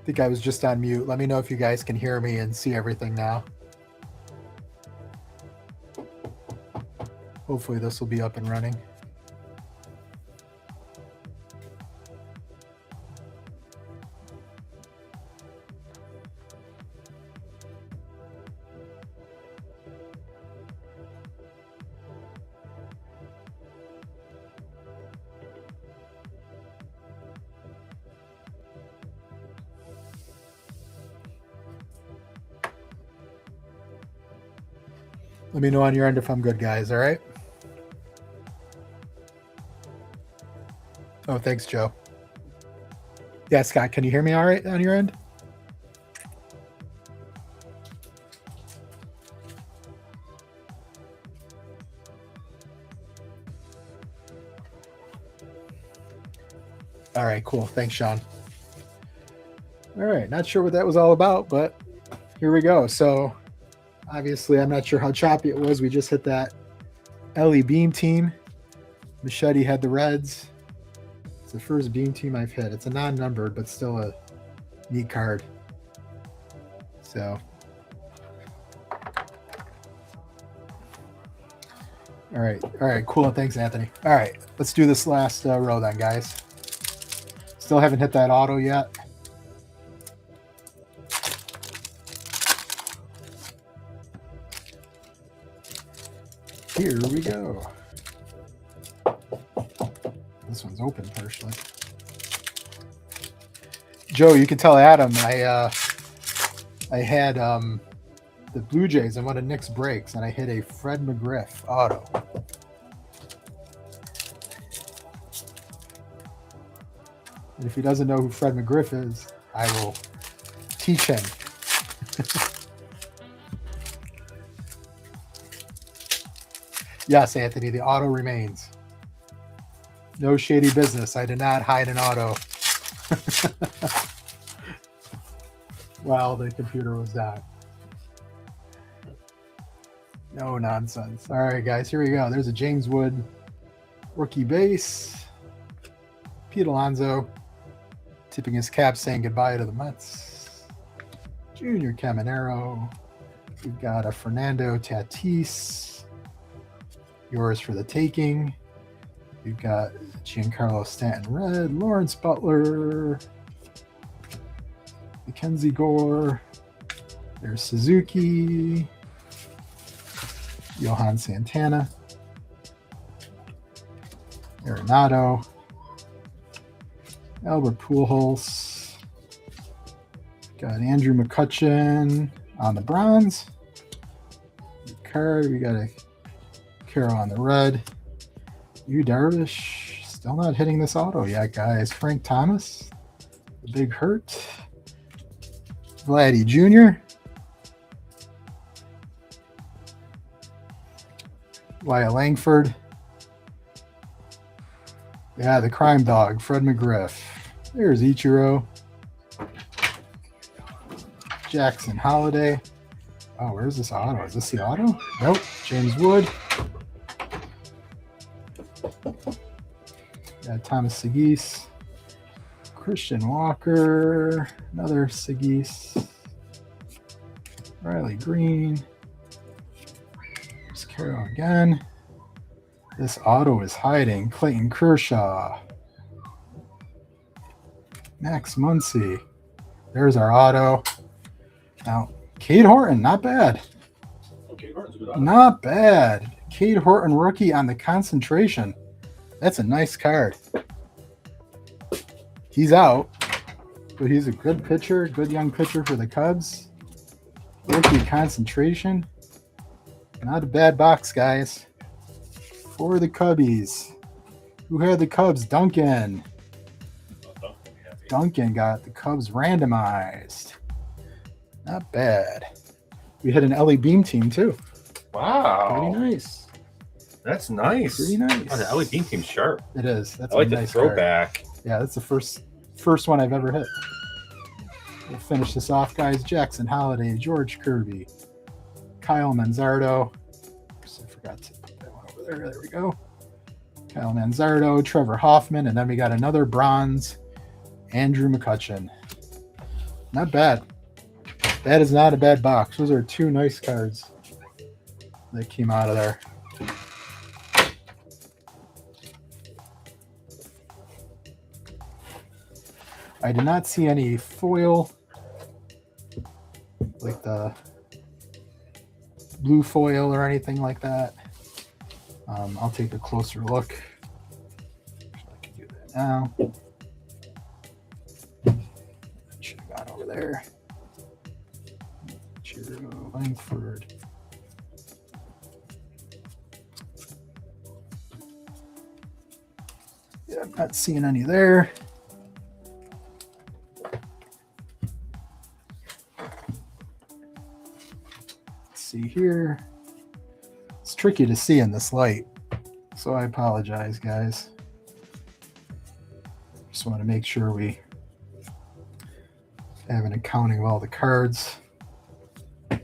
think I was just on mute. Let me know if you guys can hear me and see everything now. Hopefully this will be up and running. Let me know on your end if I'm good, guys. All right. Oh, thanks, Joe. Yeah, Scott, can you hear me all right on your end? All right, cool. Thanks, Sean. All right, not sure what that was all about, but here we go. So obviously, I'm not sure how choppy it was. We just hit that Ellie Beam team. Machete had the reds. It's the first Beam team I've hit. It's a non-numbered, but still a neat card. So, all right, cool. Thanks, Anthony. All right, let's do this last row then, guys. Still haven't hit that auto yet. Here we go. This one's open partially. Joe, you can tell Adam I had the Blue Jays and one of Nick's breaks, and I hit a Fred McGriff auto. And if he doesn't know who Fred McGriff is, I will teach him. Yes, Anthony, the auto remains. No shady business. I did not hide an auto while the computer was down. No nonsense. All right, guys, here we go. There's a James Wood rookie base. Pete Alonso tipping his cap, saying goodbye to the Mets. Junior Caminero. We've got a Fernando Tatis. Yours for the taking. We've got Giancarlo Stanton red. Lawrence Butler. Mackenzie Gore. There's Suzuki. Johan Santana. Arenado. Albert Pujols. Got Andrew McCutchen on the bronze. Card. We got a Carroll on the red. Yu Darvish. Still not hitting this auto yet, guys. Frank Thomas. The big hurt. Vladdy Jr. Wyatt Langford. Yeah, the crime dog, Fred McGriff. There's Ichiro. Jackson Holiday. Oh, where's this auto? Is this the auto? Nope. James Wood. Yeah, Thomas Segis. Christian Walker. Another Segis. Riley Green. There's Carroll again. This auto is hiding. Clayton Kershaw. Max Muncy. There's our auto. Now, Cade Horton, not bad. Not bad. Cade Horton rookie on the concentration. That's a nice card. He's out, but he's a good pitcher, good young pitcher for the Cubs. Rookie concentration. Not a bad box, guys. For the Cubbies. Who had the Cubs? Duncan. Duncan got the Cubs randomized. Not bad. We had an Ellie Beam team, too. Wow. Pretty nice. That's nice. Pretty nice. Oh, the Ellie Beam team's sharp. It is. That's I like a the nice throwback. card. Yeah, that's the first one I've ever hit. We'll finish this off, guys. Jackson Holiday, George Kirby, Kyle Manzardo. Oops, I forgot to put that one over there. There we go. Kyle Manzardo, Trevor Hoffman, and then we got another bronze, Andrew McCutchen. Not bad. That is not a bad box. Those are 2 nice cards that came out of there. I did not see any foil, like the blue foil or anything like that. I'll take a closer look. I can do that now. Should have gone over there. Chiro Langford. Yeah, I'm not seeing any there. Let's see here. It's tricky to see in this light, so I apologize, guys. Just want to make sure we have an accounting of all the cards. And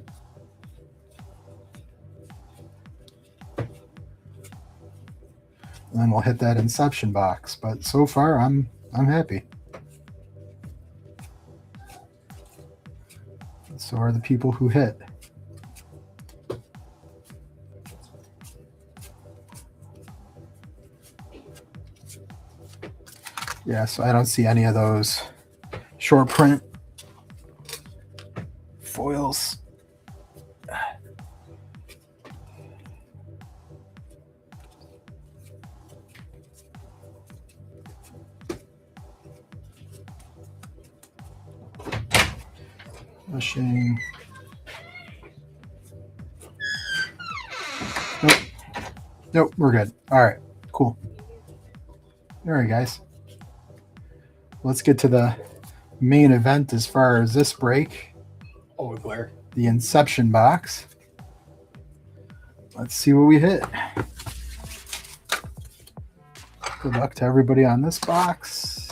then we'll hit that Inception box. But so far, I'm happy. And so are the people who hit. Yeah, so I don't see any of those short print foils. Rushing. Nope. Nope, we're good. All right, cool. All right, guys. Let's get to the main event as far as this break. Oh, Blair. The Inception box. Let's see what we hit. Good luck to everybody on this box.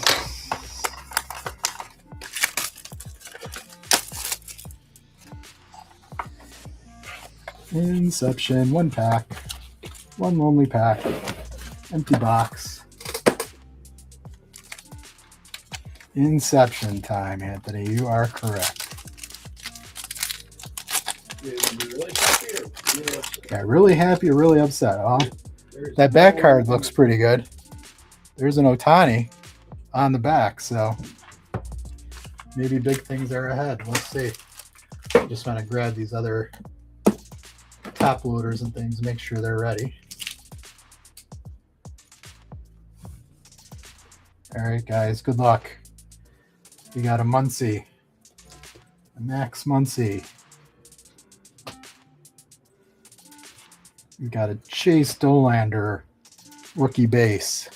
Inception, 1 pack. 1 lonely pack. Empty box. Inception time, Anthony. You are correct. Yeah, really happy or really upset, huh? That back card looks pretty good. There's an Ohtani on the back, so maybe big things are ahead. Let's see. Just want to grab these other top loaders and things, make sure they're ready. All right, guys, good luck. We got a Muncy, a Max Muncy. We got a Chase Dolander rookie base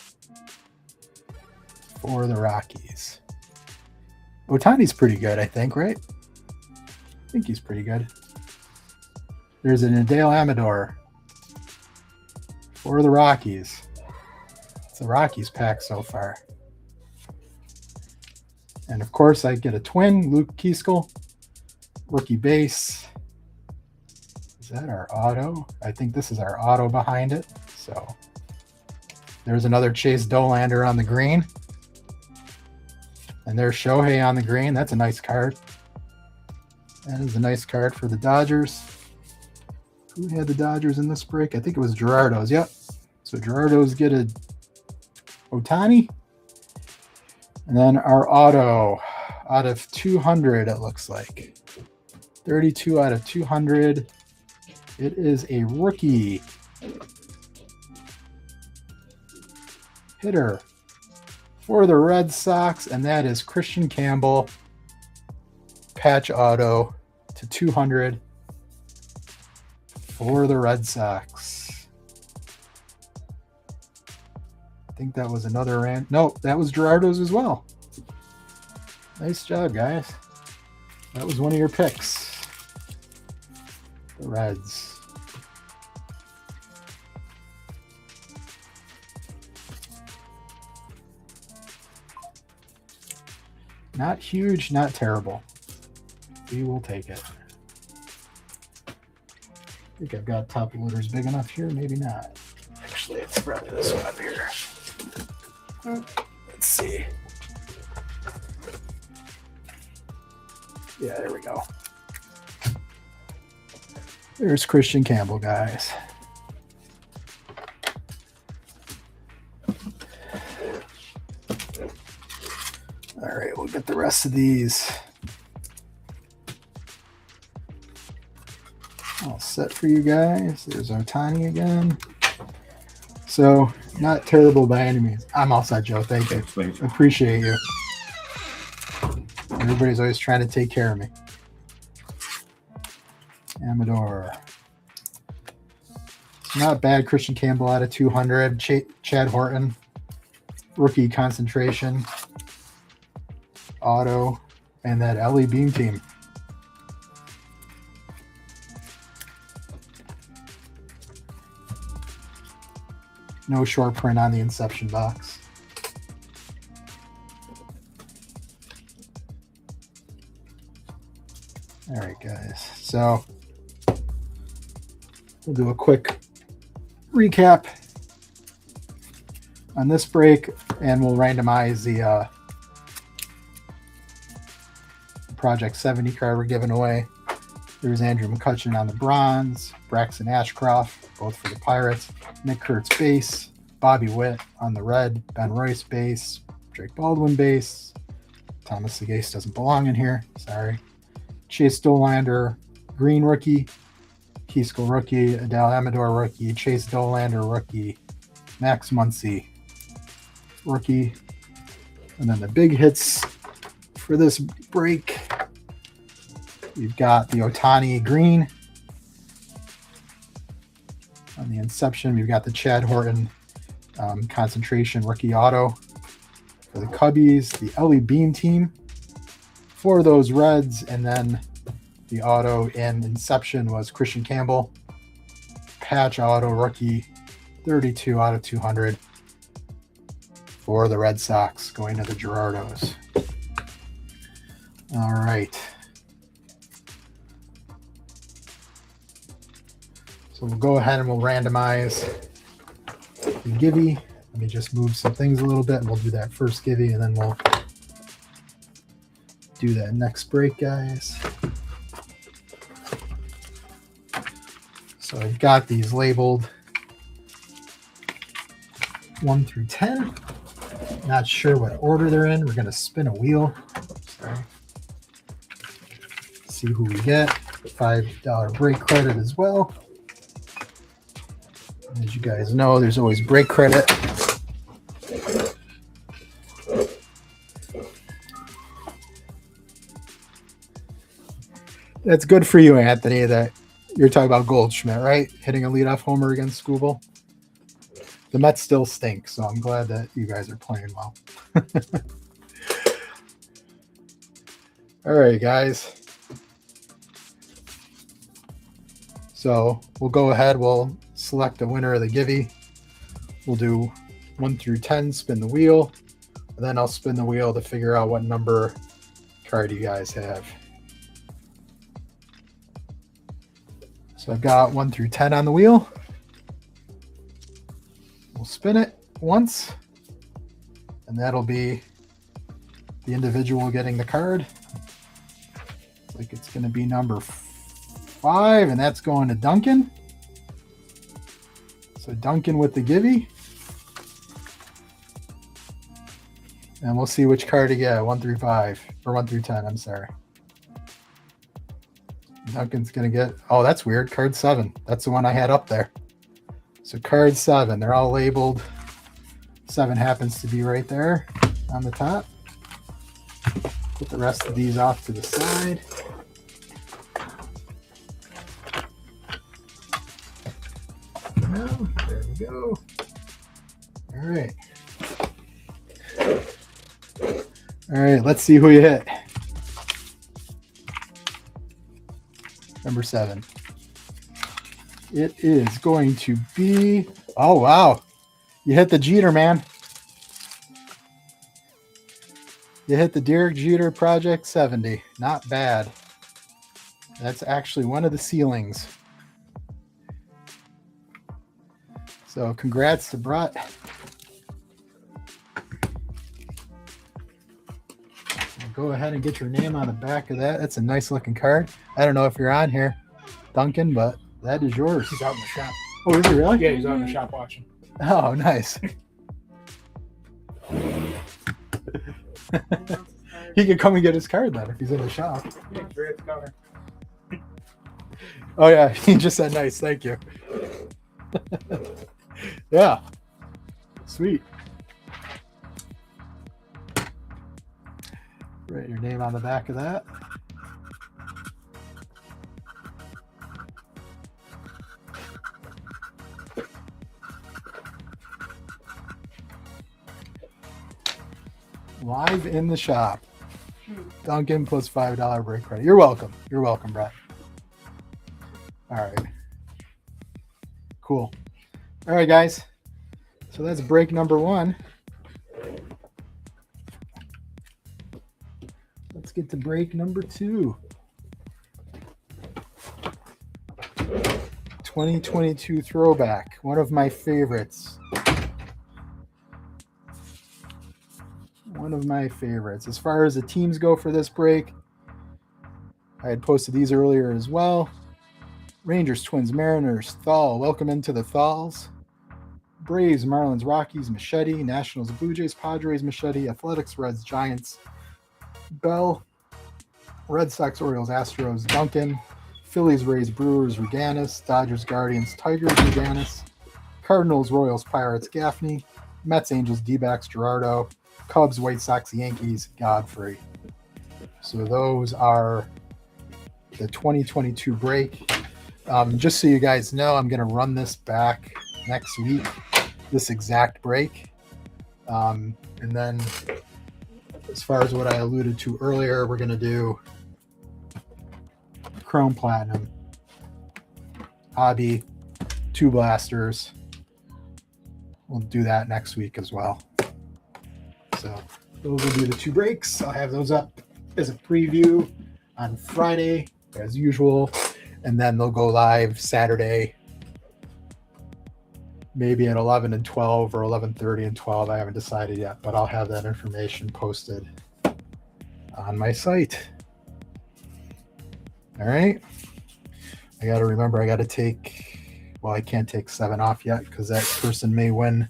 for the Rockies. Ohtani's pretty good, I think, right? I think he's pretty good. There's an Adele Amador for the Rockies. It's the Rockies pack so far. And of course, I get a twin, Luke Keaskel, rookie base. Is that our auto? I think this is our auto behind it. So there's another Chase Dolander on the green. And there's Shohei on the green. That's a nice card. That is a nice card for the Dodgers. Who had the Dodgers in this break? I think it was Gerardo's. Yep. So Gerardo's get a Ohtani. And then our auto out of 200, it looks like. 32 out of 200. It is a rookie hitter for the Red Sox, and that is Christian Campbell. Patch auto to 200 for the Red Sox. I think that was another no, that was Gerardo's as well. Nice job, guys. That was one of your picks. The Reds. Not huge, not terrible. We will take it. I think I've got top loaders big enough here, maybe not. Actually, let's grab this one up here. Let's see. Yeah, there we go. There's Christian Campbell, guys. All right, we'll get the rest of these all set for you guys. There's Otani again. So, not terrible by any means. I'm all set, Joe. Thank you. Appreciate you. Everybody's always trying to take care of me. Amador. Not bad. Christian Campbell out of 200. Chad Horton. Rookie concentration. Auto. And that Ellie Beam team. No short print on the Inception box. All right, guys. So we'll do a quick recap on this break, and we'll randomize the Project 70 card we're giving away. There's Andrew McCutcheon on the bronze, Braxton Ashcroft, both for the Pirates, Nick Kurtz base, Bobby Witt on the red, Ben Royce base, Drake Baldwin base, Thomas Segase doesn't belong in here, sorry. Chase Dolander, green rookie, Keiskel rookie, Adele Amador rookie, Chase Dolander rookie, Max Muncy rookie, and then the big hits for this break. We've got the Otani green. On the Inception, we've got the Chad Horton concentration rookie auto. For the Cubbies, the Ellie Beam team. For those Reds, and then the auto in Inception was Christian Campbell. Patch auto rookie, 32 out of 200 for the Red Sox, going to the Gerardos. All right. So we'll go ahead and we'll randomize the Gibby. Let me just move some things a little bit, and we'll do that first Gibby, and then we'll do that next break, guys. So I've got these labeled 1 through 10. Not sure what order they're in. We're going to spin a wheel. Sorry. See who we get. $5 break credit as well. As you guys know, there's always break credit. That's good for you, Anthony, that you're talking about Goldschmidt, right? Hitting a leadoff homer against Skubal. The Mets still stink, so I'm glad that you guys are playing well. All right, guys. So we'll go ahead. We'll select the winner of the Givey. We'll do 1 through 10, spin the wheel. And then I'll spin the wheel to figure out what number card you guys have. So I've got 1 through 10 on the wheel. We'll spin it once, and that'll be the individual getting the card. Looks like it's going to be number 5, and that's going to Duncan. So Duncan with the Givey. And we'll see which card you get, 1 through 5, or 1 through 10, I'm sorry. Duncan's going to get, oh, that's weird, card 7. That's the one I had up there. So card 7, they're all labeled. 7 happens to be right there on the top. Put the rest of these off to the side. Well, there we go. All right. All right, let's see who you hit. Number 7. It is going to be, oh, wow. You hit the Jeter, man. You hit the Derek Jeter Project 70. Not bad. That's actually one of the ceilings. So congrats to Brett. go ahead and get your name on the back of that. That's a nice looking card. I don't know if you're on here, Duncan, but that is yours. He's out in the shop. Oh, is he really? Yeah, he's out in the shop watching. Oh, nice. He could come and get his card then if he's in the shop. Yeah, he's right at the counter. Oh yeah, he just said nice. Thank you. Yeah. Sweet. Write your name on the back of that. Live in the shop. Duncan plus $5 break credit. You're welcome. You're welcome, Brett. All right. Cool. All right, guys. So that's break number 1. Let's get to break number 2. 2022 Throwback. One of my favorites. One of my favorites. As far as the teams go for this break, I had posted these earlier as well. Rangers, Twins, Mariners, Thal. Welcome into the Thals. Braves, Marlins, Rockies, Machete. Nationals, Blue Jays, Padres, Machete. Athletics, Reds, Giants. Bell. Red Sox, Orioles, Astros, Duncan. Phillies, Rays, Brewers, Reganis. Dodgers, Guardians, Tigers, Reganis. Cardinals, Royals, Pirates, Gaffney. Mets, Angels, D-backs, Gerardo. Cubs, White Sox, Yankees, Godfrey. So those are the 2022 break. Just so you guys know, I'm going to run this back next week, this exact break. And then as far as what I alluded to earlier, we're going to do Chrome Platinum, Hobby, 2 blasters. We'll do that next week as well. So those will be the 2 breaks. I'll have those up as a preview on Friday as usual. And then they'll go live Saturday, maybe at 11 and 12 or 11:30 and 12. I haven't decided yet, but I'll have that information posted on my site. All right. I got to remember I got to take, well, I can't take 7 off yet because that person may win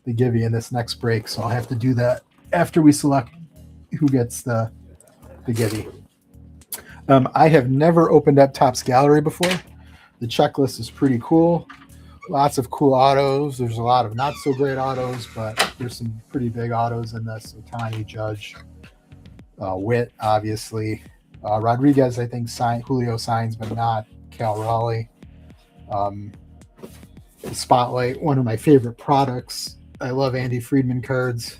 the Givey in this next break. So I'll have to do that after we select who gets the Givey. I have never opened up Topps Gallery before. The checklist is pretty cool. Lots of cool autos. There's a lot of not so great autos, but there's some pretty big autos in this. Ohtani, Judge, Witt, obviously. Rodriguez, I think, Julio signs, but not Cal Raleigh. The Spotlight, one of my favorite products. I love Andy Friedman cards.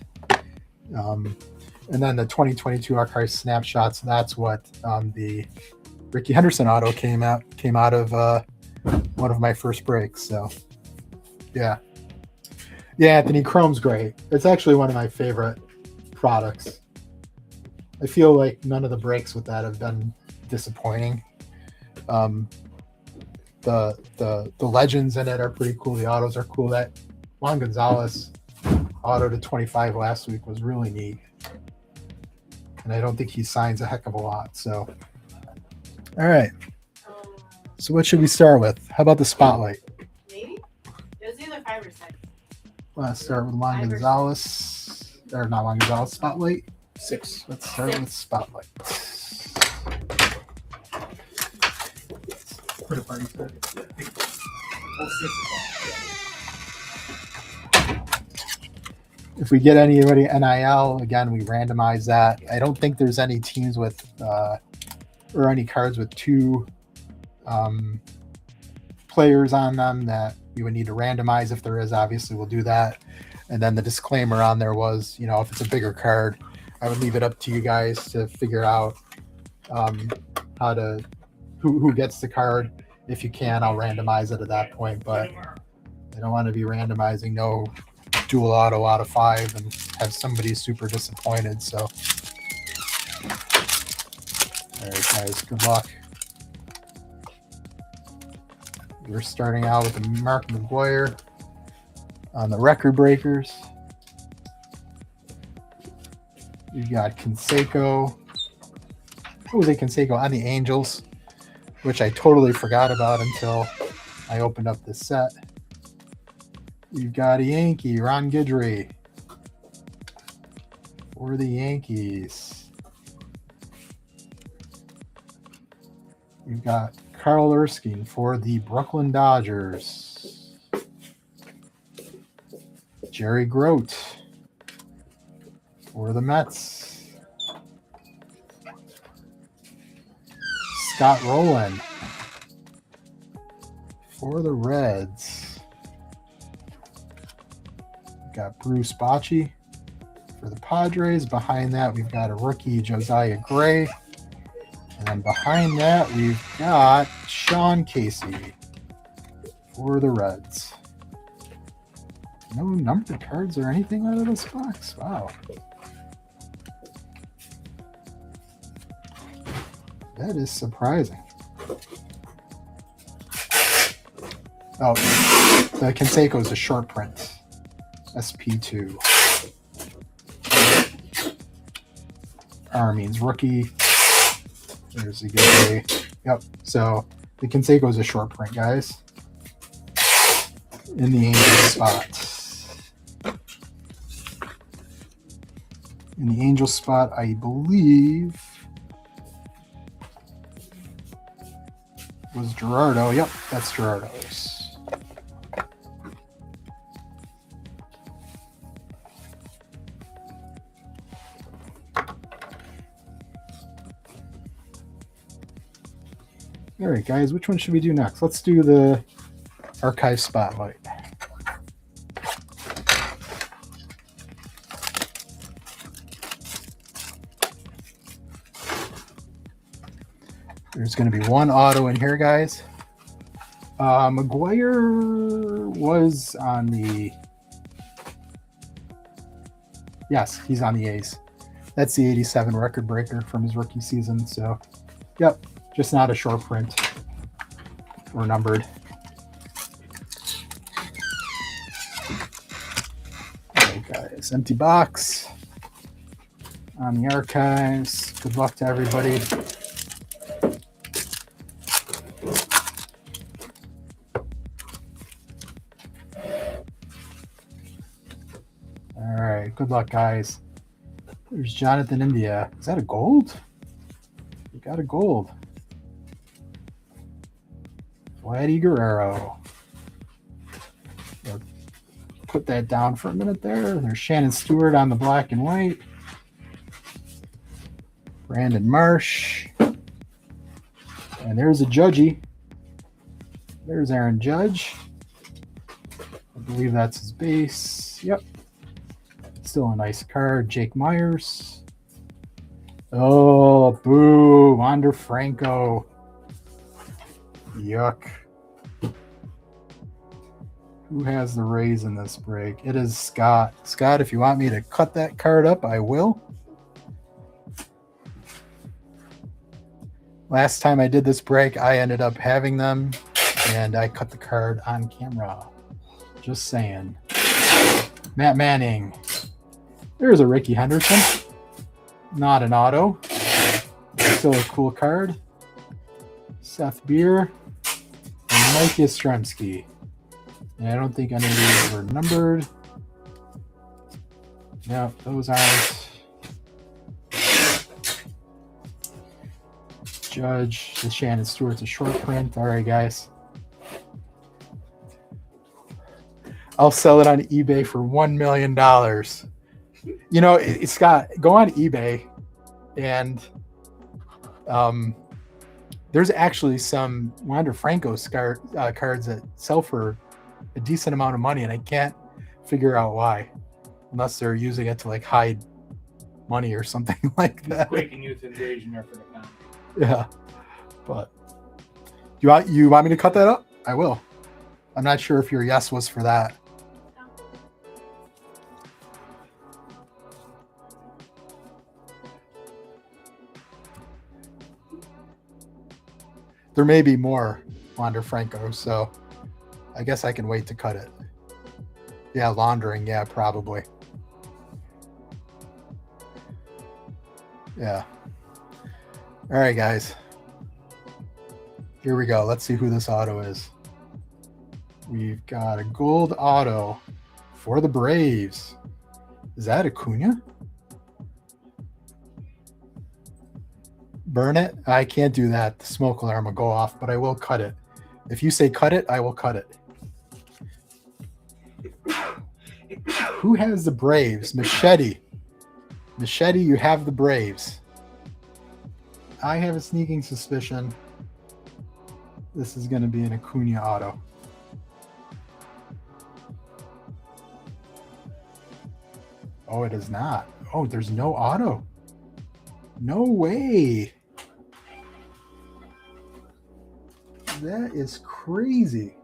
And then the 2022 Archive Snapshots. That's what the Ricky Henderson auto came out of one of my first breaks. So, yeah. Yeah, Anthony, Chrome's great. It's actually one of my favorite products. I feel like none of the breaks with that have been disappointing. The legends in it are pretty cool. The autos are cool. That Juan Gonzalez auto to 25 last week was really neat. And I don't think he signs a heck of a lot. So, all right. So what should we start with? How about the Spotlight? Maybe? It was either 5 or 6. Let's start with Juan Gonzalez. Or not Juan Gonzalez, Spotlight. 6. Let's start with Spotlight. Put a party for it. If we get anybody NIL, again, we randomize that. I don't think there's any teams with or any cards with 2 players on them that we would need to randomize. If there is, obviously we'll do that. And then the disclaimer on there was, if it's a bigger card, I would leave it up to you guys to figure out who gets the card. If you can, I'll randomize it at that point, but I don't want to be randomizing no dual auto out of 5 and have somebody super disappointed. So, all right, guys, good luck. We're starting out with Mark McGuire on the record breakers. You've got Canseco, Jose Canseco on the Angels, which I totally forgot about until I opened up this set. You've got a Yankee, Ron Guidry, for the Yankees. You've got Carl Erskine for the Brooklyn Dodgers. Jerry Grote for the Mets. Scott Rowland for the Reds. We've got Bruce Bochy for the Padres. Behind that, we've got a rookie, Josiah Gray. And then behind that, we've got Sean Casey for the Reds. No numbered cards or anything out of this box. Wow. That is surprising. Oh, the Canseco is a short print. SP2. R means rookie. There's a good. Yep. So the Canseco is a short print, guys. In the Angel spot. In the Angel spot, I believe was Gerardo. Yep, that's Gerardo's. All right, guys, which one should we do next? Let's do the Archive Spotlight. There's going to be one auto in here, guys. McGuire was on the... Yes, he's on the A's. That's the 87 record breaker from his rookie season. So, yep, just not a short print or numbered. All right, guys, empty box on the Archives. Good luck to everybody. All right, good luck, guys. There's Jonathan India. Is that a gold? You got a gold. Vladdy Guerrero. Put that down for a minute there. There's Shannon Stewart on the black and white. Brandon Marsh. And there's a Judgy. There's Aaron Judge. I believe that's his base. Yep. Still a nice card. Jake Myers. Oh, boo. Wander Franco. Yuck. Who has the Rays in this break? It is Scott. Scott, if you want me to cut that card up, I will. Last time I did this break, I ended up having them, and I cut the card on camera. Just saying. Matt Manning. There's a Ricky Henderson. Not an auto. Still a cool card. Seth Beer. And Mike Yastrzemski. And I don't think any of these were numbered. No, those aren't. Judge. The Shannon Stewart's a short print. All right, guys. I'll sell it on eBay for $1 million. You know, Scott, go on eBay, and there's actually some Wander Franco cards that sell for a decent amount of money, and I can't figure out why, unless they're using it to like hide money or something like that. Quaking Youth Invasion there for the count. Yeah, but you want me to cut that up? I will. I'm not sure if your yes was for that. There may be more Wander Franco, so I guess I can wait to cut it. Yeah, laundering. Yeah, probably. Yeah. All right, guys. Here we go. Let's see who this auto is. We've got a gold auto for the Braves. Is that Acuna? Burn it? I can't do that. The smoke alarm will go off, but I will cut it. If you say cut it, I will cut it. Who has the Braves? Machete. Machete, you have the Braves. I have a sneaking suspicion this is going to be an Acuna auto. Oh, it is not. Oh, there's no auto. No way. That is crazy.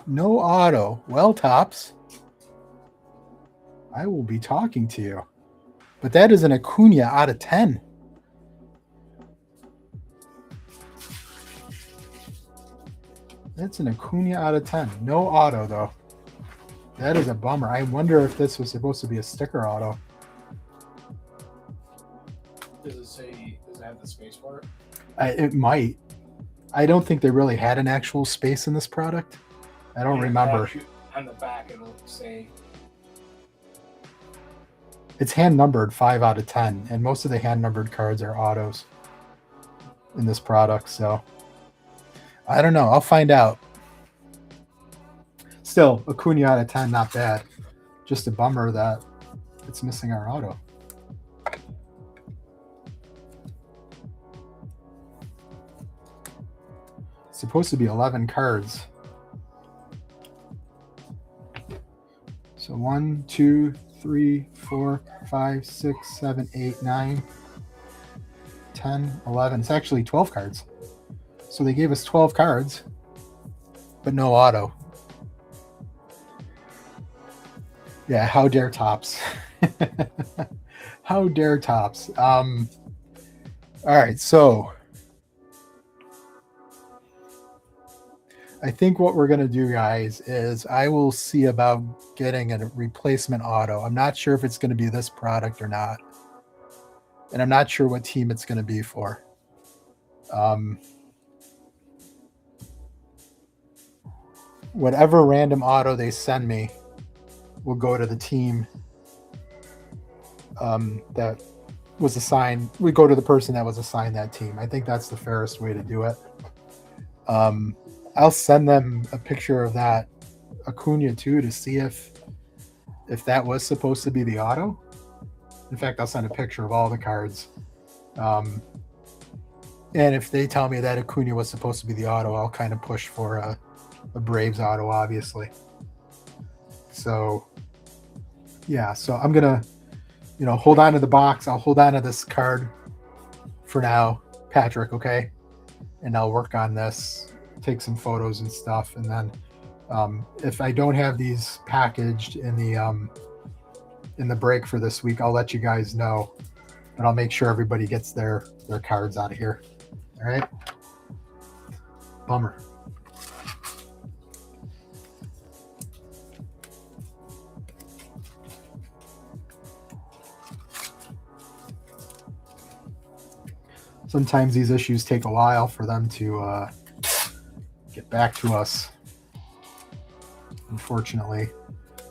No auto. Well, Tops, I will be talking to you. But that is an Acuna out of 10. That's an Acuna out of 10. No auto, though. That is a bummer. I wonder if this was supposed to be a sticker auto. Does it say, does it have the space for it? It might. I don't think they really had an actual space in this product. I don't remember. On the back, it'll say. It's hand numbered 5 out of 10, and most of the hand numbered cards are autos in this product. So I don't know. I'll find out. Still, Acuna out of 10, not bad. Just a bummer that it's missing our auto. It's supposed to be 11 cards. So 1, 2, 3, 4, 5, 6, 7, 8, 9, 10, 11. It's actually 12 cards. So they gave us 12 cards, but no auto. Yeah, how dare Tops. How dare Tops. All right, so I think what we're going to do, guys, is I will see about getting a replacement auto. I'm not sure if it's going to be this product or not. And I'm not sure what team it's going to be for. Whatever random auto they send me will go to the team that was assigned. We go to the person that was assigned that team. I think that's the fairest way to do it. I'll send them a picture of that Acuna too to see if that was supposed to be the auto. In fact, I'll send a picture of all the cards. And if they tell me that Acuna was supposed to be the auto, I'll kind of push for a Braves auto, obviously. So, yeah. So I'm gonna, hold on to the box. I'll hold on to this card for now, Patrick. Okay, and I'll work on this. Take some photos and stuff, and then if I don't have these packaged in the break for this week, I'll let you guys know, and I'll make sure everybody gets their cards out of here. All right. Bummer. Sometimes these issues take a while for them to get back to us. Unfortunately,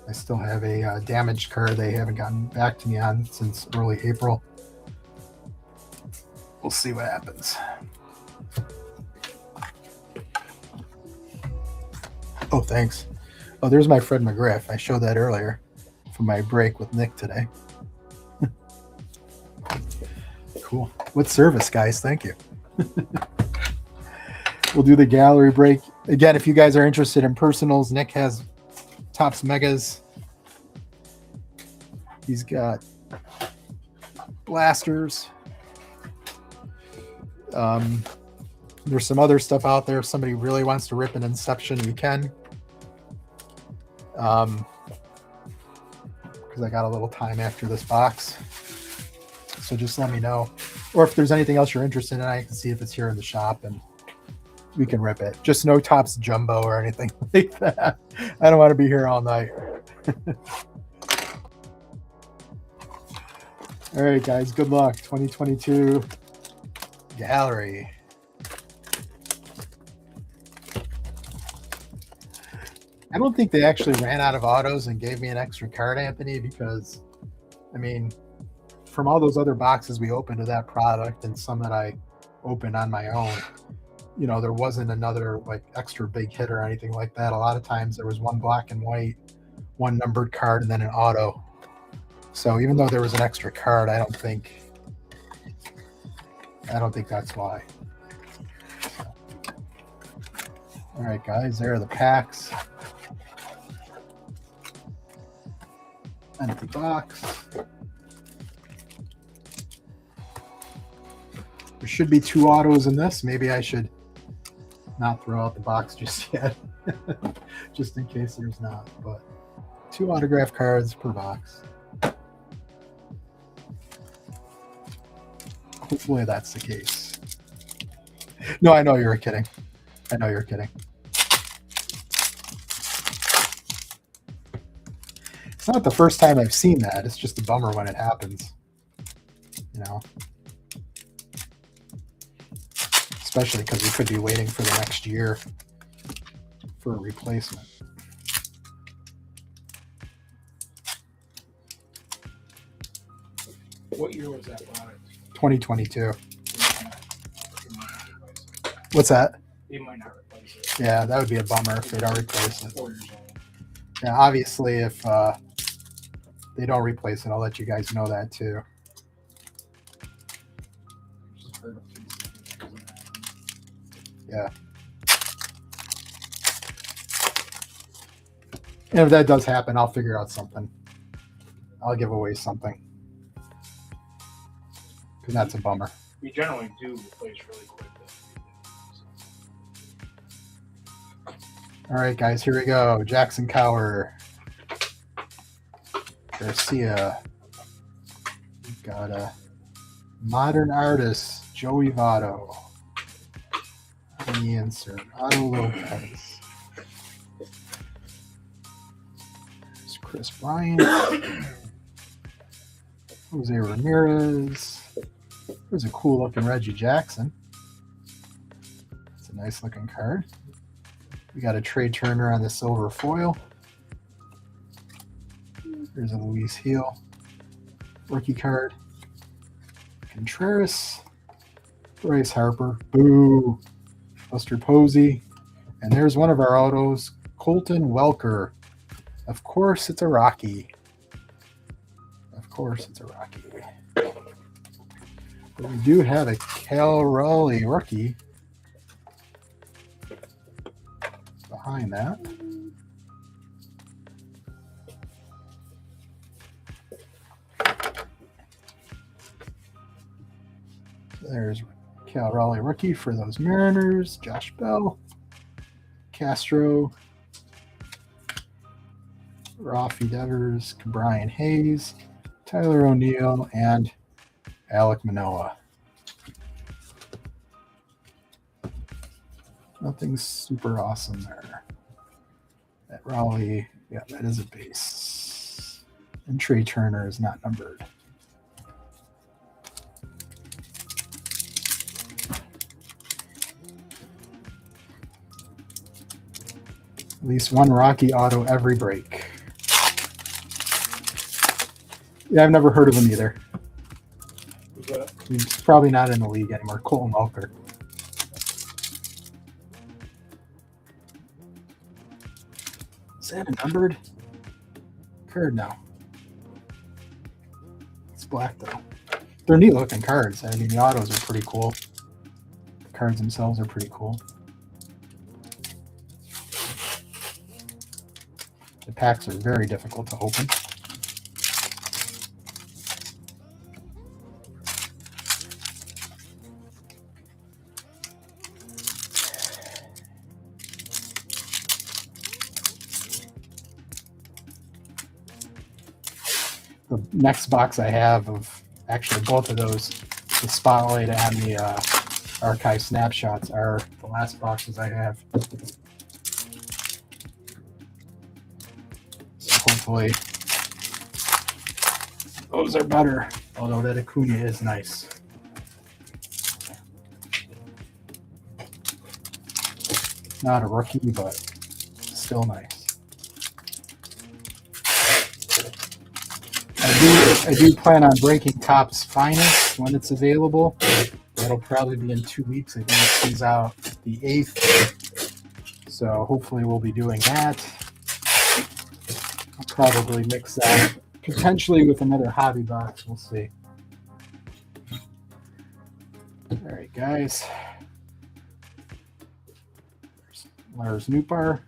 I still have a damaged card they haven't gotten back to me on since early April. We'll see what happens. Oh, thanks. Oh, there's my Fred McGriff. I showed that earlier for my break with Nick today. Cool. What service, guys? Thank you. We'll do the gallery break. Again, if you guys are interested in personals, Nick has Topps Megas. He's got blasters. There's some other stuff out there. If somebody really wants to rip an Inception, we can. Because I got a little time after this box. So just let me know. Or if there's anything else you're interested in, I can see if it's here in the shop and we can rip it. Just no Topps Jumbo or anything like that. I don't want to be here all night. All right, guys. Good luck. 2022 gallery. I don't think they actually ran out of autos and gave me an extra card, Anthony, because, I mean, from all those other boxes we opened of that product and some that I opened on my own, you know, there wasn't another like extra big hit or anything like that. A lot of times there was one black and white, one numbered card, and then an auto. So even though there was an extra card, I don't think that's why. All right, guys, there are the packs. Empty box. There should be 2 autos in this. Maybe I should not throw out the box just yet, just in case there's not. But 2 autograph cards per box. Hopefully that's the case. No, I know you were kidding. I know you're kidding. It's not the first time I've seen that. It's just a bummer when it happens. You know? Especially because we could be waiting for the next year for a replacement. What year was that product? 2022. He might not replace it. What's that? He might not replace it. Yeah, that would be a bummer if they don't replace it. 4 years old. Yeah, obviously, if they don't replace it, I'll let you guys know that too. Just heard of things that doesn't happen. Yeah. And if that does happen, I'll figure out something. I'll give away something. Because that's a bummer. We generally do replace really quick. All right, guys, here we go. Jackson Cower. Garcia. We've got a modern artist, Joey Votto. The insert, Otto Lopez. There's Chris Bryant. Jose Ramirez. There's a cool looking Reggie Jackson. It's a nice looking card. We got a Trey Turner on the silver foil. There's a Luis Heel rookie card. Contreras. Bryce Harper. Boo. Buster Posey. And there's one of our autos, Colton Welker. Of course, it's a Rocky. Of course, it's a Rocky. But we do have a Cal Raleigh rookie behind that. So there's Cal Raleigh rookie for those Mariners. Josh Bell, Castro, Rafi Devers, Brian Hayes, Tyler O'Neill, and Alek Manoah. Nothing super awesome there. That Raleigh, yeah, that is a base. And Trey Turner is not numbered. At least one Rocky auto every break. Yeah, I've never heard of him either. Who's that? He's probably not in the league anymore. Colton Welker. Is that a numbered card now? It's black though. They're neat looking cards. I mean, the autos are pretty cool. The cards themselves are pretty cool. The packs are very difficult to open. The next box I have of actually both of those, the Spotlight and the Archive Snapshots, are the last boxes I have. So hopefully Those are better, although that Acuna is nice. Not a rookie, but still nice. I do plan on breaking Topps Finest when it's available. That'll probably be in 2 weeks. I think it comes out the 8th. So hopefully we'll be doing that. I'll probably mix that potentially with another hobby box. We'll see. All right, guys. Lars Nootbaar.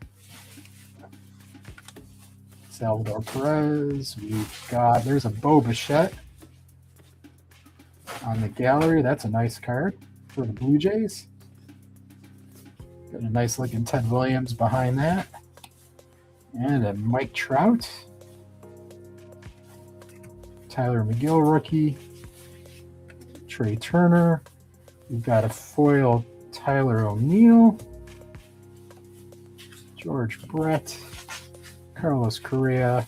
Salvador Perez. We've got, there's a Bo Bichette on the gallery. That's a nice card for the Blue Jays. Got a nice looking Ted Williams behind that. And a Mike Trout. Tyler McGill rookie. Trey Turner. We've got a foil Tyler O'Neill. George Brett. Carlos Correa.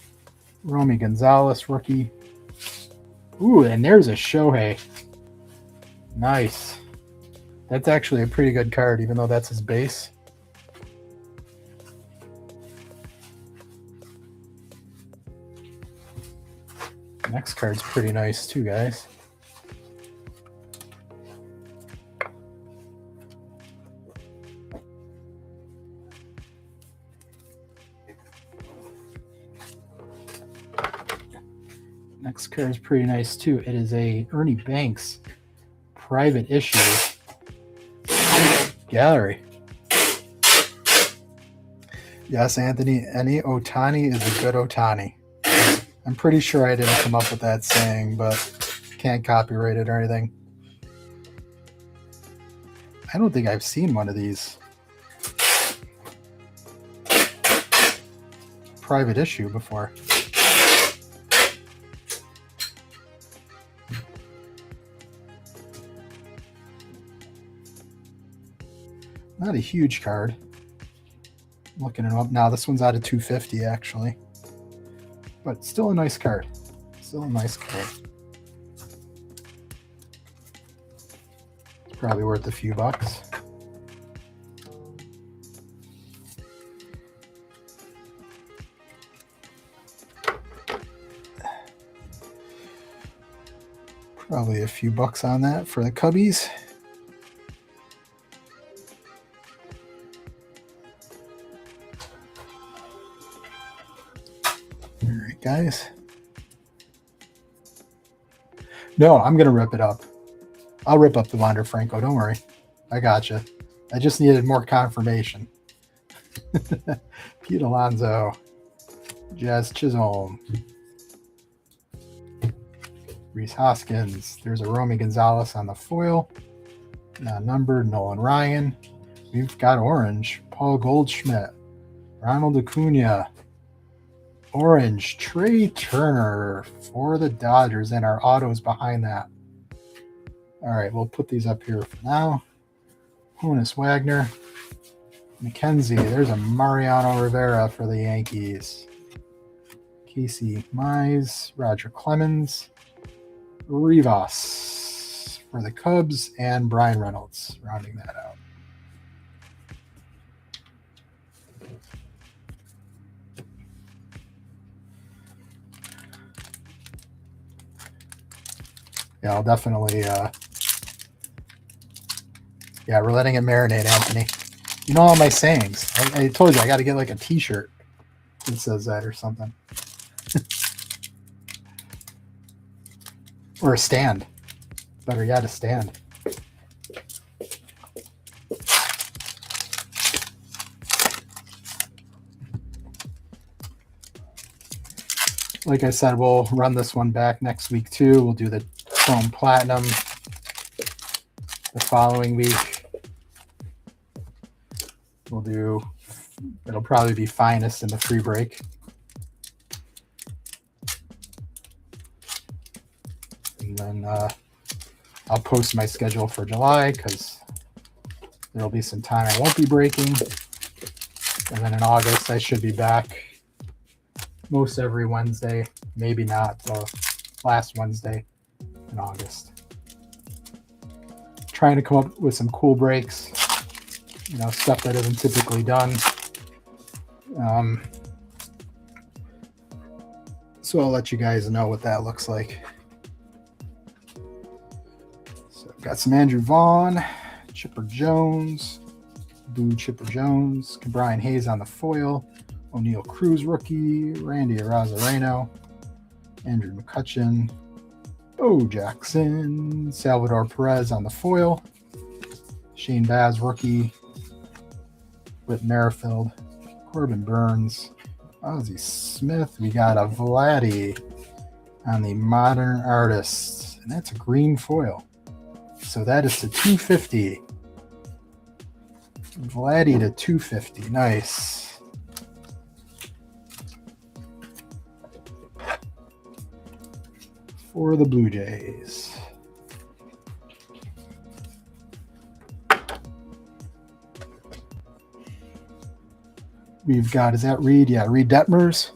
Romy Gonzalez rookie. Ooh, and there's a Shohei. Nice. That's actually a pretty good card, even though that's his base. Next card's pretty nice too, guys. Next card is pretty nice too. It is a Ernie Banks private issue gallery. Yes, Anthony, any Otani is a good Otani. I'm pretty sure I didn't come up with that saying, but can't copyright it or anything. I don't think I've seen one of these private issue before. Not a huge card. Looking it up now. This one's out of 250 actually, but still a nice card. Still a nice card. It's probably worth a few bucks. Probably a few bucks on that for the Cubbies. Guys, no, I'm gonna rip it up. I'll rip up the Wander Franco. Don't worry, I gotcha. I just needed more confirmation. Pete Alonso, Jazz Chisholm, Reese Hoskins. There's a Romy Gonzalez on the foil. Numbered Nolan Ryan. We've got orange Paul Goldschmidt, Ronald Acuna. Orange Trey Turner for the Dodgers, and our autos behind that. All right, we'll put these up here for now. Honus Wagner, McKenzie. There's a Mariano Rivera for the Yankees. Casey Mize, Roger Clemens, Rivas for the Cubs, and Brian Reynolds rounding that out. Yeah, I'll definitely, yeah, we're letting it marinate, Anthony. You know all my sayings. I told you I got to get like a t-shirt that says that or something. Or a stand. Better yet, a stand. Like I said, we'll run this one back next week too. We'll do the Chrome Platinum the following week. We'll do, it'll probably be Finest in the free break. And then I'll post my schedule for July because there'll be some time I won't be breaking. And then in August, I should be back most every Wednesday. Maybe not. So last Wednesday in August. Trying to come up with some cool breaks, stuff that isn't typically done. So I'll let you guys know what that looks like. So I've got some Andrew Vaughn, Chipper Jones, Blue Chipper Jones, Brian Hayes on the foil, O'Neal Cruz rookie, Randy Arozareno, Andrew McCutcheon, Bo Jackson, Salvador Perez on the foil, Shane Baz rookie, Whit Merrifield, Corbin Burns, Ozzie Smith. We got a Vladdy on the Modern Artist, and that's a green foil. So that is to 250. Vladdy to 250. Nice. For the Blue Jays. We've got, is that Reed? Yeah, Reed Detmers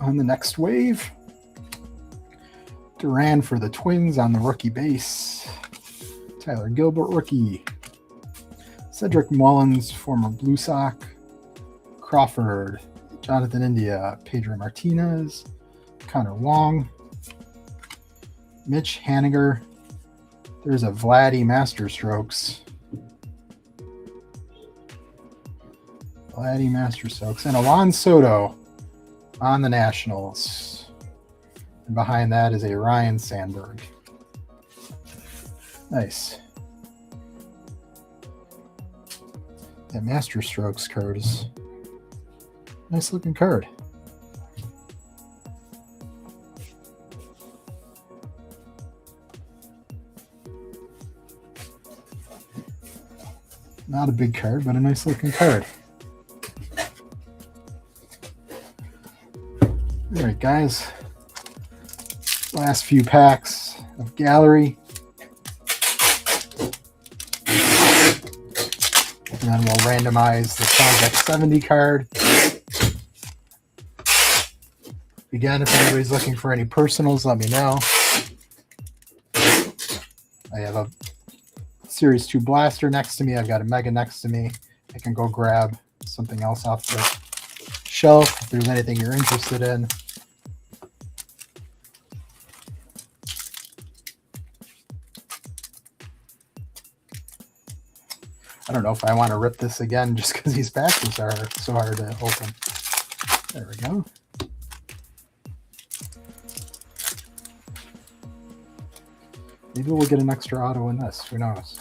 on the next wave. Duran for the Twins on the rookie base. Tyler Gilbert rookie. Cedric Mullins, former Blue Sox. Crawford, Jonathan India, Pedro Martinez, Connor Wong, Mitch Haniger. There's a Vladdy Masterstrokes. Vladdy Masterstrokes. And a Juan Soto on the Nationals. And behind that is a Ryan Sandberg. Nice. That Masterstrokes card is a nice looking card. Not a big card, but a nice looking card. All right, guys. Last few packs of Gallery. And then we'll randomize the Throwback 70 card. Again, if anybody's looking for any personals, let me know. I have a Series 2 Blaster next to me. I've got a Mega next to me. I can go grab something else off the shelf if there's anything you're interested in. I don't know if I want to rip this again just because these packs are so hard to open. There we go. Maybe we'll get an extra auto in this. Who knows?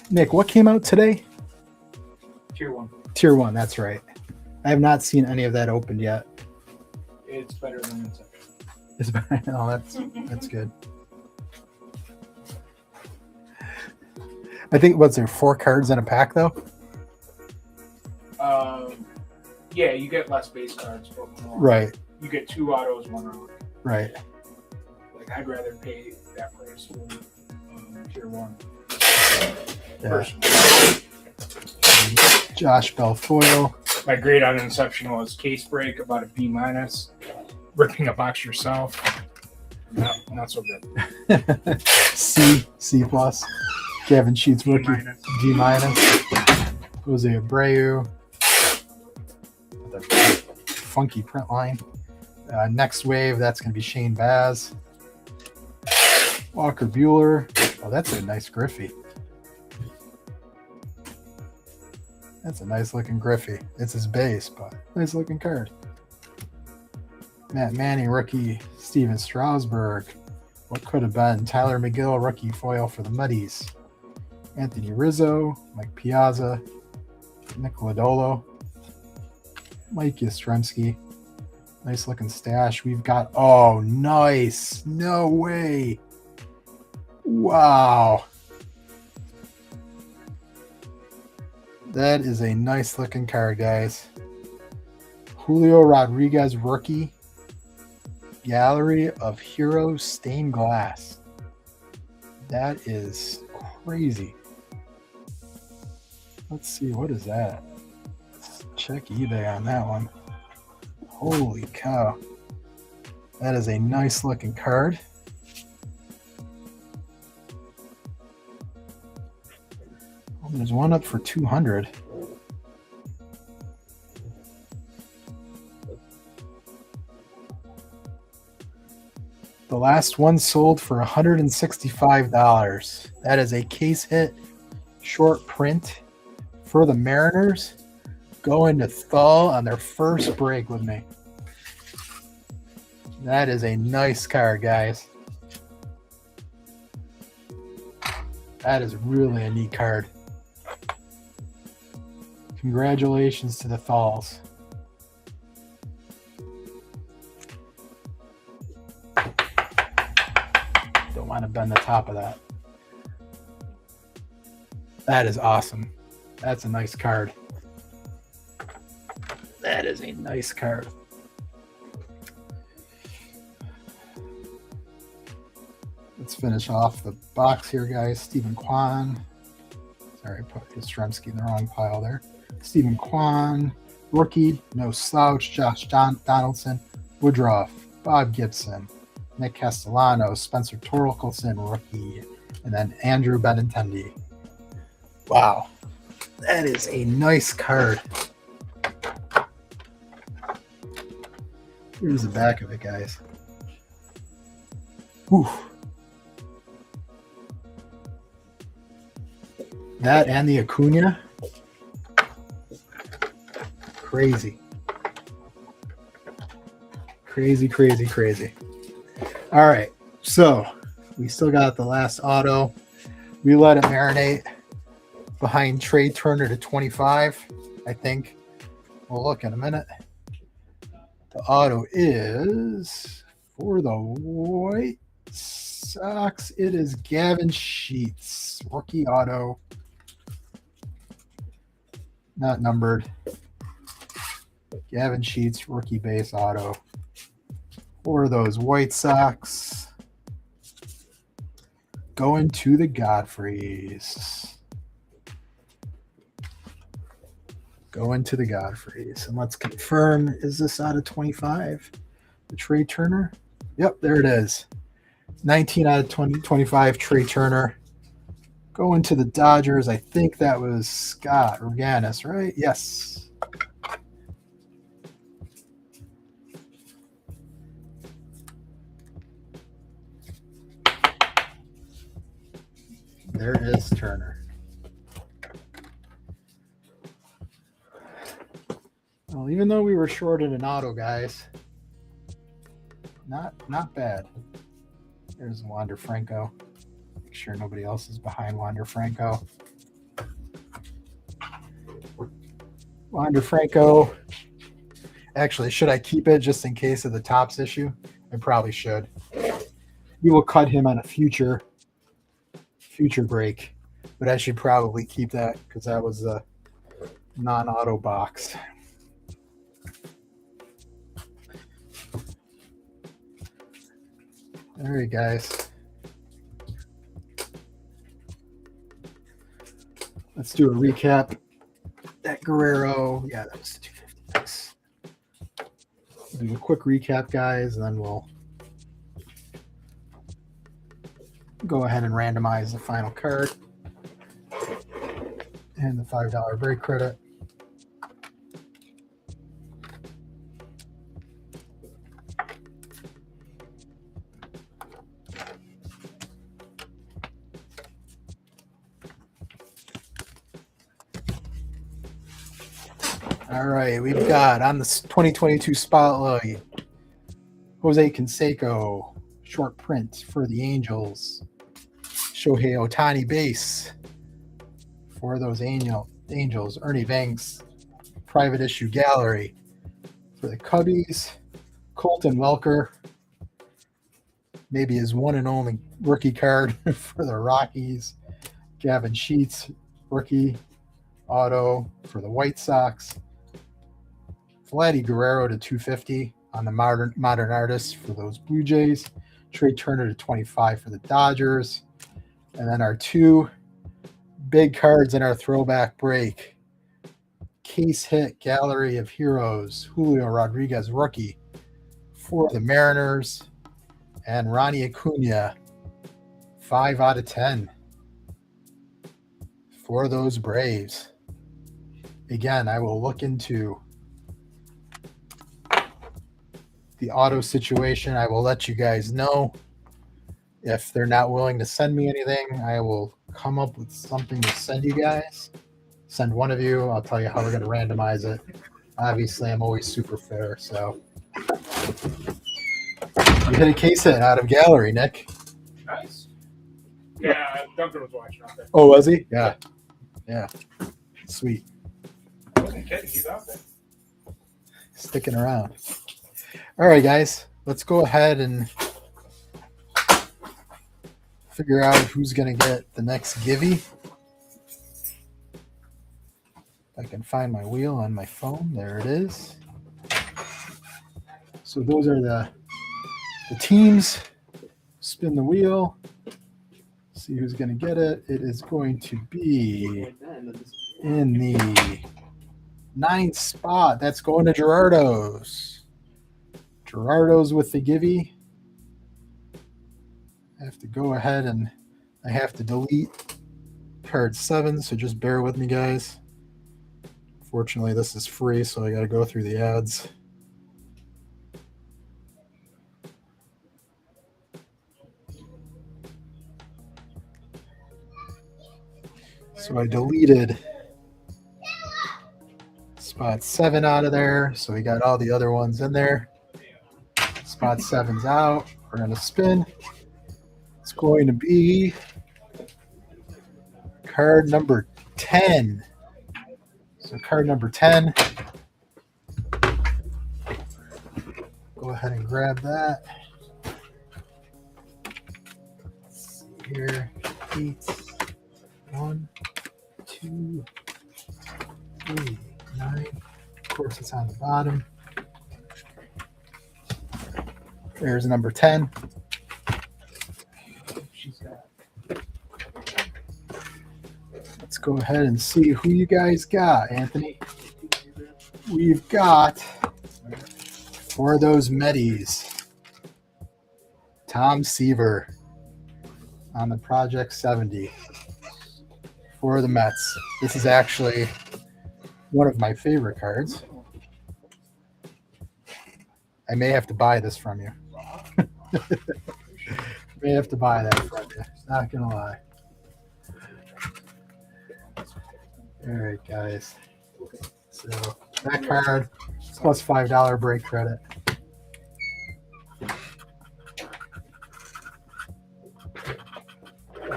Nick, what came out today? Tier 1. Tier 1, that's right. I have not seen any of that opened yet. It's better than Inception. It's better. Oh, that's good. I think, what's there, 4 cards in a pack, though? Yeah, you get less base cards, but more. Right. You get 2 autos, 1 relic. Right. Like, I'd rather pay that price for Tier 1. Yeah. Personally. Josh Bell foil. My grade on Inception was case break, about a B-. Ripping a box yourself, not so good. C plus. Gavin Sheets rookie. D-. D-. Jose Abreu. The funky print line. Next wave, that's going to be Shane Baz. Walker Buehler. Oh, that's a nice Griffey. That's a nice looking Griffey. It's his base, but nice looking card. Matt Manning, rookie. Steven Strasburg. What could have been? Tyler McGill, rookie foil for the Muddies. Anthony Rizzo, Mike Piazza, Nick Lodolo, Mike Yastrzemski. Nice looking stash. We've got, oh, nice. No way. Wow. That is a nice looking card, guys. Julio Rodriguez, rookie. Gallery of Heroes stained glass. That is crazy. Let's see, what is that? Let's check eBay on that one. Holy cow. That is a nice looking card. Oh, there's one up for 200. The last one sold for $165. That is a case hit short print for the Mariners going to Thal on their first break with me. That is a nice card, guys. That is really a neat card. Congratulations to the Thals. Don't want to bend the top of that. That is awesome. That's a nice card. That is a nice card. Let's finish off the box here, guys. Stephen Kwan. Sorry, I put Yastrzemski in the wrong pile there. Stephen Kwan, rookie, no slouch. Josh Donaldson, Woodruff, Bob Gibson, Nick Castellano, Spencer Torkelson, rookie, and then Andrew Benintendi. Wow, that is a nice card. Here's the back of it, guys. Whew. That and the Acuna. Crazy. Crazy, crazy, crazy. All right, so we still got the last auto. We let it marinate behind Trey Turner to 25, I think. We'll look in a minute. The auto is for the White Sox. It is Gavin Sheets, rookie auto. Not numbered. Gavin Sheets, rookie base auto. For those White Sox. Going to the Godfreys. Going to the Godfreys. And let's confirm, is this out of 25? The Trey Turner? Yep, there it is. 19 out of 25, Trey Turner. Going to the Dodgers. I think that was Scott Reganis, right? Yes. There is Turner. Well, even though we were short in an auto, guys, not bad. There's Wander Franco. Make sure nobody else is behind Wander Franco. Wander Franco. Actually, should I keep it just in case of the Topps issue? I probably should. We will cut him on a future break, but I should probably keep that because that was a non-auto box. All right, guys. Let's do a recap. That Guerrero, yeah, that was 250. Nice. We'll do a quick recap, guys, and then we'll go ahead and randomize the final card and the $5 break credit. All right, we've got on the 2022 Spotlight, Jose Canseco, short print for the Angels. Shohei Ohtani base for those Angels. Ernie Banks, private issue gallery for the Cubbies. Colton Welker, maybe his one and only rookie card for the Rockies. Gavin Sheets, rookie auto for the White Sox. Vladdy Guerrero to 250 on the modern artists for those Blue Jays. Trey Turner to 25 for the Dodgers. And then our two big cards in our throwback break. Case hit Gallery of Heroes, Julio Rodriguez rookie for the Mariners, and Ronnie Acuna, 5 out of 10 for those Braves. Again, I will look into the auto situation. I will let you guys know. If they're not willing to send me anything, I will come up with something to send you guys. Send one of you. I'll tell you how we're going to randomize it. Obviously, I'm always super fair. So you hit a case hit out of Gallery, Nick. Nice. Yeah, Duncan was watching out there. Oh, was he? Yeah. Yeah. Sweet. I wasn't kidding. He's out there. Sticking around. All right, guys. Let's go ahead and figure out who's going to get the next Givey. I can find my wheel on my phone. There it is. So those are the teams. Spin the wheel. See who's going to get it. It is going to be in the 9th spot. That's going to Gerardo's. Gerardo's with the Givey. I have to go ahead and I have to delete card 7, so just bear with me, guys. Fortunately, this is free, so I got to go through the ads. So I deleted spot 7 out of there, so we got all the other ones in there. Spot 7's out. We're going to spin. It's going to be card number 10. So card number 10. Go ahead and grab that. Let's see here. 8, 1, 2, 3, 9. Of course, it's on the bottom. There's number 10. Let's go ahead and see who you guys got, Anthony. We've got, for those Medis, Tom Seaver on the Project 70 for the Mets. This is actually one of my favorite cards. I may have to buy this from you. May have to buy that from you. Not gonna lie. All right, guys. So that card is plus $5 break credit.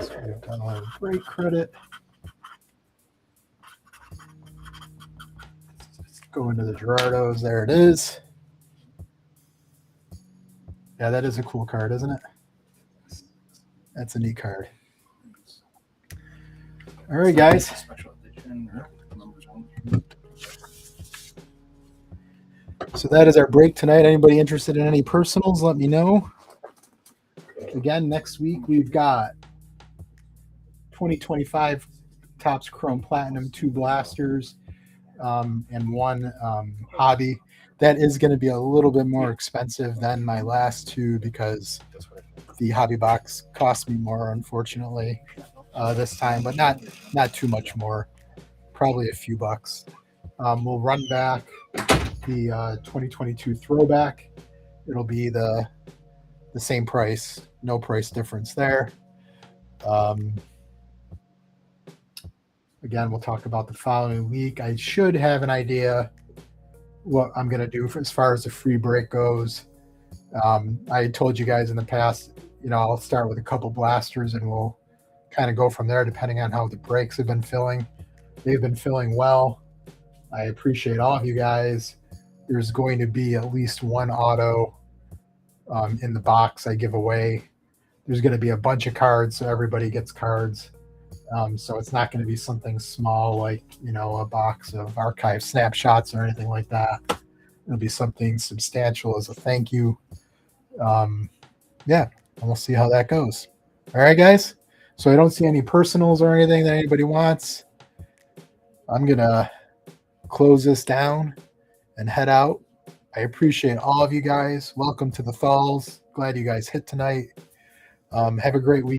So we've done a break credit. Let's go into the Gerardo's. There it is. Yeah, that is a cool card, isn't it? That's a neat card. All right, guys. So that is our break tonight. Anybody interested in any personals, let me know. Again, next week we've got 2025 Topps Chrome Platinum, 2 blasters, and 1 hobby. That is going to be a little bit more expensive than my last 2 because the hobby box cost me more, unfortunately, this time, but not too much more. Probably a few bucks. We'll run back the 2022 Throwback. It'll be the same price, no price difference there. Again, we'll talk about the following week. I should have an idea what I'm going to do as far as the free break goes. I told you guys in the past, I'll start with a couple blasters and we'll kind of go from there depending on how the breaks have been filling. They've been filling well. I appreciate all of you guys. There's going to be at least 1 auto in the box I give away. There's going to be a bunch of cards, so everybody gets cards. So it's not going to be something small like, a box of archive snapshots or anything like that. It'll be something substantial as a thank you. And we'll see how that goes. All right, guys. So I don't see any personals or anything that anybody wants. I'm going to close this down and head out. I appreciate all of you guys. Welcome to the Thalls. Glad you guys hit tonight. Have a great week.